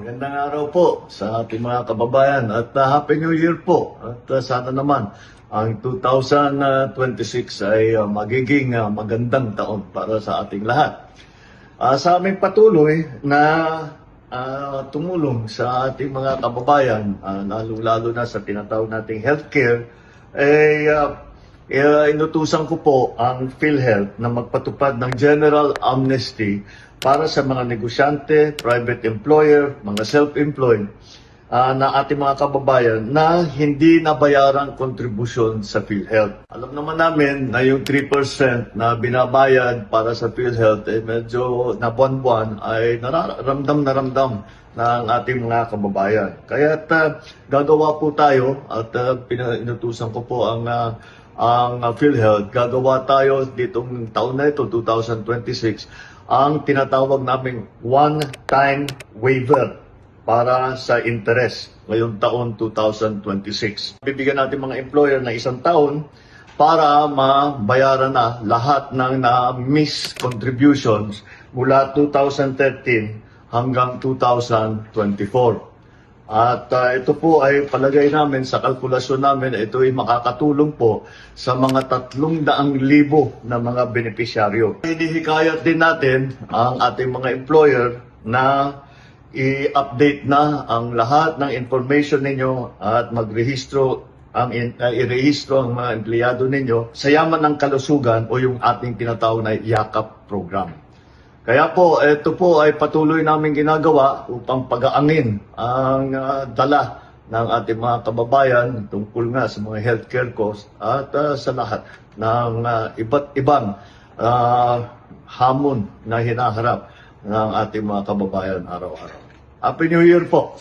Magandang araw po sa ating mga kababayan at Happy New Year po. At sana naman ang 2026 ay magiging magandang taon para sa ating lahat. Sa aming patuloy na tumulong sa ating mga kababayan, lalo-lalo na sa tinatawag nating healthcare, inutusan ko po ang PhilHealth na magpatupad ng general amnesty para sa mga negosyante, private employer, mga self-employed na ating mga kababayan na hindi nabayarang kontribusyon sa PhilHealth. Alam naman namin na yung 3% na binabayad para sa PhilHealth medyo na buwan-buwan ay ramdam ng ating mga kababayan. Kaya gagawa po tayo at pinutusan ko po ang PhilHealth. Gagawa tayo ditong taon na ito, 2026, ang tinatawag naming one-time waiver para sa interest ngayong taon 2026. Bibigyan natin mga employer na 1 taon para mabayaran na lahat ng na-miss contributions mula 2013 hanggang 2024. At ito po ay palagay namin sa kalkulasyon namin, ito ay makakatulong po sa mga 300,000 na mga benepisyaryo. Hinihikayat din natin ang ating mga employer na i-update na ang lahat ng information ninyo at magrehistro irehistro ang mga empleyado ninyo sa yaman ng kalusugan o yung ating tinatawag na YAKAP program. Kaya po, ito po ay patuloy namin ginagawa upang pag-aangin ang dala ng ating mga kababayan tungkol nga sa mga healthcare costs at sa lahat ng iba't ibang hamon na hinaharap ng ating mga kababayan araw-araw. Happy New Year po!